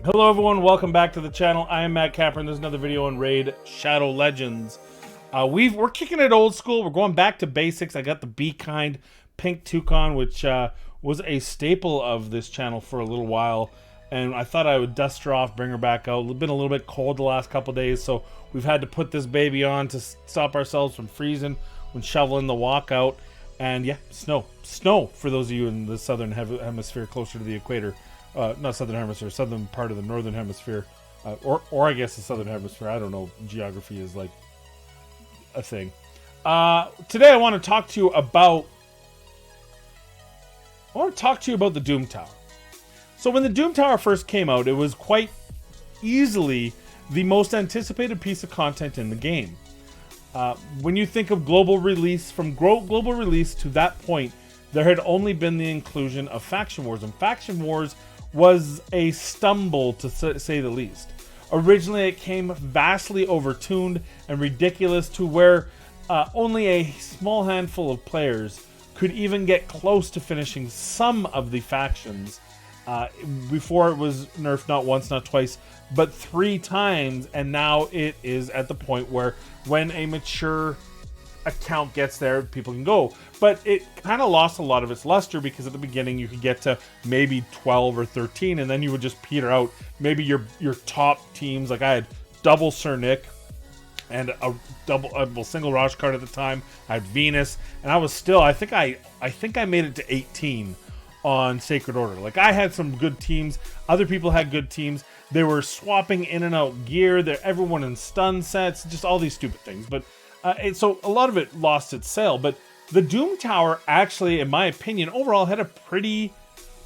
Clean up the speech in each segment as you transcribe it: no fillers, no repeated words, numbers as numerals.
Hello everyone, welcome back to the channel. I am Matt Capper and there's another video on Raid Shadow Legends. We're kicking it old school. We're going back to basics. I got the Be Kind pink toucan, which was a staple of this channel for a little while. And I thought I would dust her off, bring her back out. It's been a little bit cold the last couple days, so we've had to put this baby on to stop ourselves from freezing when shoveling the walkout. And yeah, snow for those of you in the southern hemisphere closer to the equator. Not southern hemisphere, southern part of the northern hemisphere, or I guess the southern hemisphere. I don't know. Geography is like a thing. Today I want to talk to you about. The Doom Tower. So when the Doom Tower first came out, it was quite easily the most anticipated piece of content in the game. When you think of global release, from global release to that point, there had only been the inclusion of Faction Wars, and Faction Wars was a stumble, to say the least. Originally, it came vastly overtuned and ridiculous to where only a small handful of players could even get close to finishing some of the factions. Before it was nerfed not once, not twice, but 3 times, and now it is at the point where when a mature account gets there, people can go. But it kind of lost a lot of its luster because at the beginning you could get to maybe 12 or 13 and then you would just peter out. Maybe your top teams, like I had double Sir Nick and a single Rosh card at the time. I had Venus, and I was still, I think I made it to 18 on Sacred Order. Like, I had some good teams, other people had good teams. They were swapping in and out gear, everyone in stun sets, just all these stupid things. But so a lot of it lost its sale, but the Doom Tower actually, in my opinion, overall had a pretty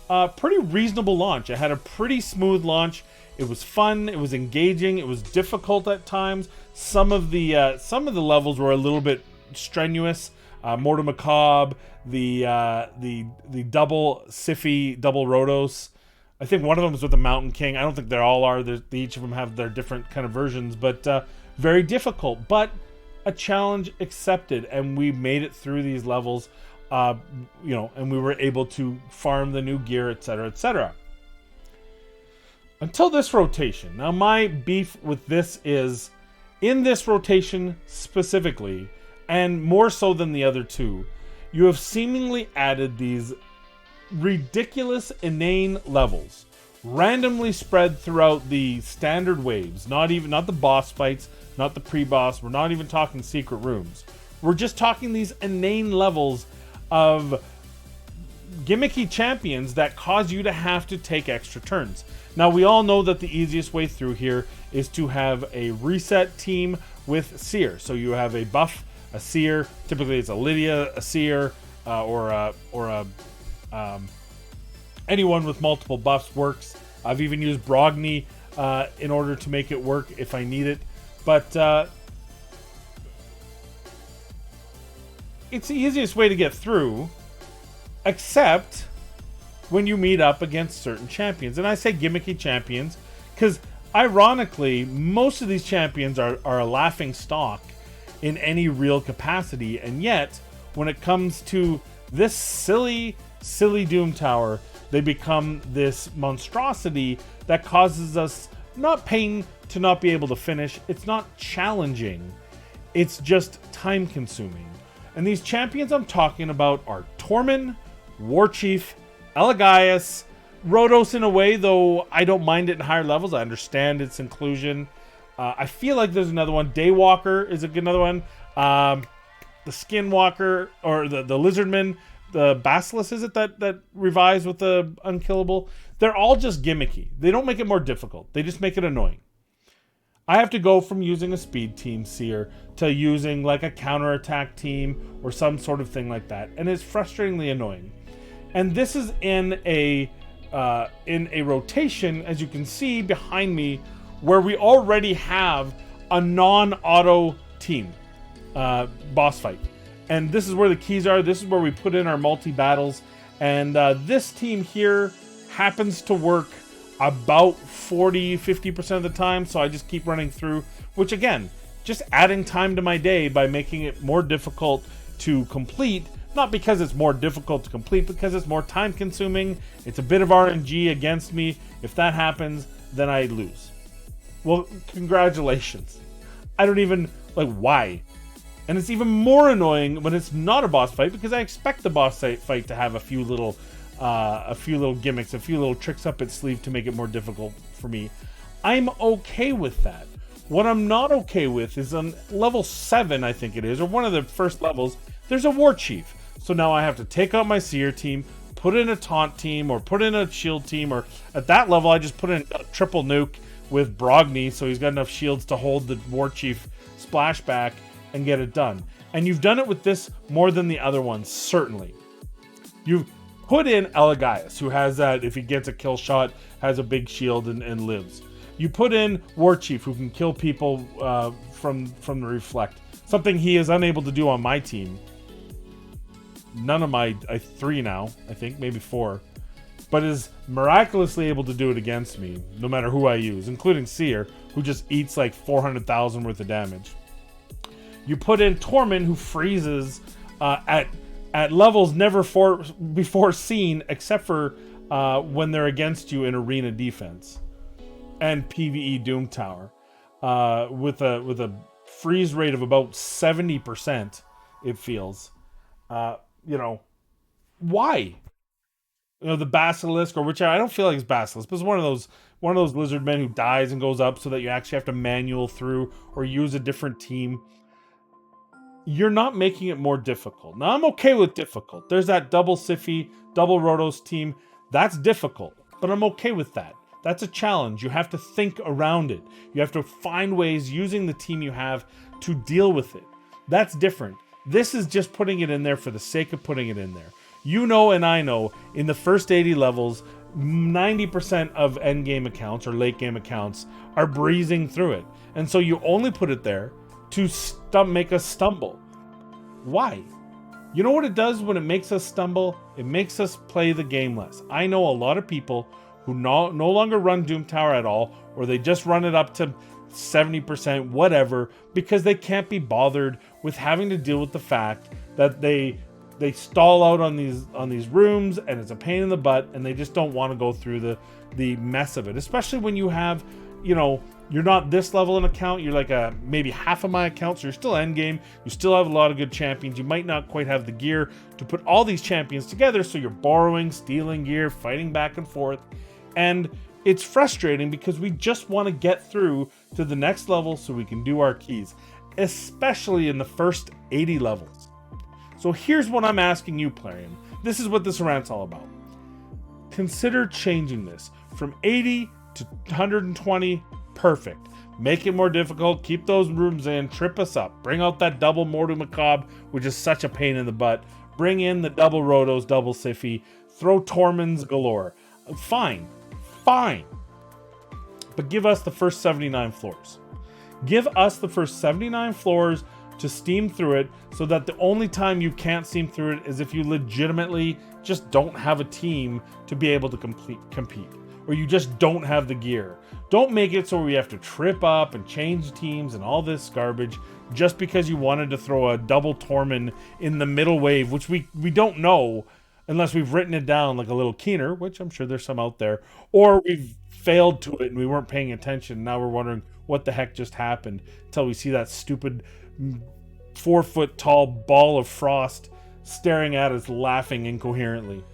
reasonable launch. It had a pretty smooth launch. It was fun. It was engaging. It was difficult at times. Some of the levels were a little bit strenuous. Mortal Macabre, the double Siffy, double Rhodos. I think one of them was with the Mountain King. I don't think they all are. Each of them have their different kind of versions, but very difficult. But a challenge accepted, and we made it through these levels, and we were able to farm the new gear, etc., etc. Until this rotation. Now, my beef with this is, in this rotation specifically, and more so than the other two, you have seemingly added these ridiculous, inane levels, randomly spread throughout the standard waves, not the boss fights, not the pre-boss. We're not even talking secret rooms. We're just talking these inane levels of gimmicky champions that cause you to have to take extra turns. Now, we all know that the easiest way through here is to have a reset team with Seer. So you have a buff, a Seer. Typically, it's a Lydia, a Seer, or anyone with multiple buffs works. I've even used Brogni in order to make it work if I need it. But it's the easiest way to get through, except when you meet up against certain champions. And I say gimmicky champions because, ironically, most of these champions are a laughing stock in any real capacity. And yet, when it comes to this silly Doom Tower, they become this monstrosity that causes us not pain to not be able to finish. It's not challenging. It's just time consuming. And these champions I'm talking about are Tormin, Warchief, Elagaius, Rhodos in a way, though I don't mind it in higher levels. I understand its inclusion. I feel like there's another one. Daywalker is another one. The Skinwalker, or the Lizardman, the Basilisk, is it that revives with the unkillable? They're all just gimmicky. They don't make it more difficult. They just make it annoying. I have to go from using a speed team Seer to using like a counterattack team or some sort of thing like that, and it's frustratingly annoying. And this is in a rotation, as you can see behind me, where we already have a non-auto team boss fight. And this is where the keys are. This is where we put in our multi-battles. And this team here happens to work about 40-50% of the time. So I just keep running through, which again, just adding time to my day by making it more difficult to complete. Not because it's more difficult to complete, because it's more time consuming. It's a bit of RNG against me. If that happens, then I lose. Well, congratulations. I don't even, like, why? And it's even more annoying when it's not a boss fight, because I expect the boss fight to have a few little gimmicks, a few little tricks up its sleeve to make it more difficult for me. I'm okay with that. What I'm not okay with is on level 7, I think it is, or one of the first levels, there's a war chief. So now I have to take out my seer team, put in a taunt team, or put in a shield team, or at that level I just put in a triple nuke with Brogni, so he's got enough shields to hold the war chief splashback and get it done. And you've done it with this more than the other ones, certainly. You've put in Elagaius, who has that, if he gets a kill shot, has a big shield and lives. You put in War Chief, who can kill people from the reflect. Something he is unable to do on my team. None of my 3 now, I think, maybe 4. But is miraculously able to do it against me, no matter who I use, including Seer, who just eats like 400,000 worth of damage. You put in Tormund, who freezes at levels never before seen, except for when they're against you in arena defense and PvE Doom Tower, with a freeze rate of about 70%. It feels, why? The Basilisk, or which I don't feel like it's Basilisk, but it's one of those lizard men who dies and goes up, so that you actually have to manual through or use a different team. You're not making it more difficult. Now, I'm okay with difficult. There's that double Siphi, double Rotos team. That's difficult, but I'm okay with that. That's a challenge. You have to think around it. You have to find ways using the team you have to deal with it. That's different. This is just putting it in there for the sake of putting it in there. You know, and I know, in the first 80 levels, 90% of endgame accounts or late game accounts are breezing through it. And so you only put it there to make us stumble. Why? You know what it does when it makes us stumble? It makes us play the game less. I know a lot of people who no longer run Doom Tower at all, or they just run it up to 70%, whatever, because they can't be bothered with having to deal with the fact that they stall out on these rooms, and it's a pain in the butt, and they just don't want to go through the mess of it. Especially when you have, you're not this level in account, you're like maybe half of my account, so you're still endgame, you still have a lot of good champions, you might not quite have the gear to put all these champions together, so you're borrowing, stealing gear, fighting back and forth, and it's frustrating because we just want to get through to the next level so we can do our keys, especially in the first 80 levels. So here's what I'm asking you, Plarium. This is what this rant's all about. Consider changing this from 80 to 120. Perfect. Make it more difficult. Keep those rooms in. Trip us up. Bring out that double Mordu Macabre, which is such a pain in the butt. Bring in the double Rotos, double Siphi. Throw Tormunds galore. Fine. But give us the first 79 floors. Give us the first 79 floors to steam through it, so that the only time you can't steam through it is if you legitimately just don't have a team to be able to compete, or you just don't have the gear. Don't make it so we have to trip up and change teams and all this garbage just because you wanted to throw a double Tormund in the middle wave, which we don't know unless we've written it down like a little keener, which I'm sure there's some out there, or we've failed to it and we weren't paying attention. Now we're wondering what the heck just happened until we see that stupid 4-foot tall ball of frost staring at us, laughing incoherently.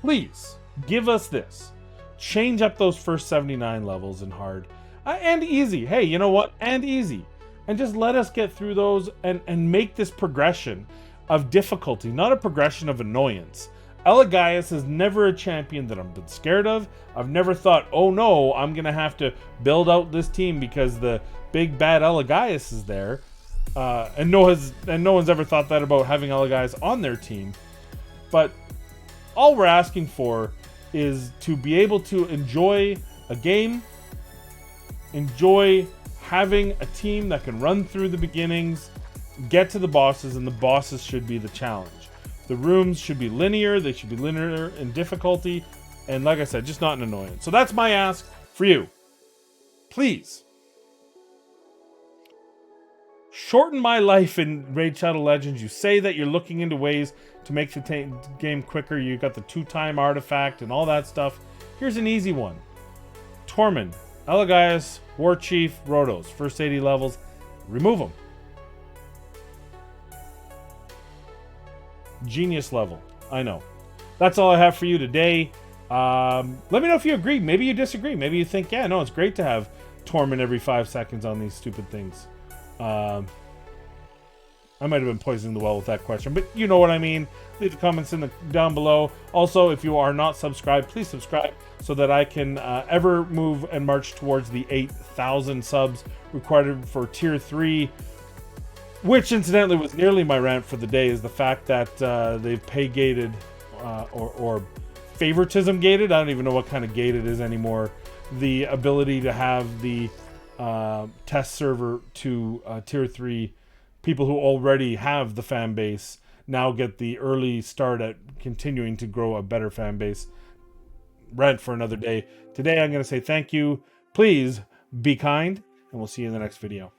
Please give us this. Change up those first 79 levels in hard and easy. Hey, you know what? And easy. And just let us get through those and make this progression of difficulty, not a progression of annoyance. Elagaius is never a champion that I've been scared of. I've never thought, oh no, I'm going to have to build out this team because the big bad Elagaius is there. And no one's ever thought that about having Elagaius on their team. But all we're asking for is to be able to enjoy a game, enjoy having a team that can run through the beginnings, get to the bosses, and the bosses should be the challenge. The rooms should be linear, they should be linear in difficulty, and like I said, just not an annoyance. So that's my ask for you. Please shorten my life in Raid Shadow Legends. You say that you're looking into ways to make the game quicker. You got the 2-time artifact and all that stuff. Here's an easy one. Tormund, Elagaius, War Chief, Rhodos. First 80 levels. Remove them. Genius level. I know. That's all I have for you today. Let me know if you agree. Maybe you disagree. Maybe you think, yeah, no, it's great to have Tormund every 5 seconds on these stupid things. I might have been poisoning the well with that question, but you know what I mean. Leave the comments down below. Also, if you are not subscribed, please subscribe so that I can ever move and march towards the 8,000 subs required for Tier 3, which incidentally was nearly my rant for the day, is the fact that they've pay-gated or favoritism gated. I don't even know what kind of gate it is anymore. The ability to have the test server to Tier 3 people who already have the fan base now get the early start at continuing to grow a better fan base. Rant for another day. Today I'm going to say thank you. Please be kind, and we'll see you in the next video.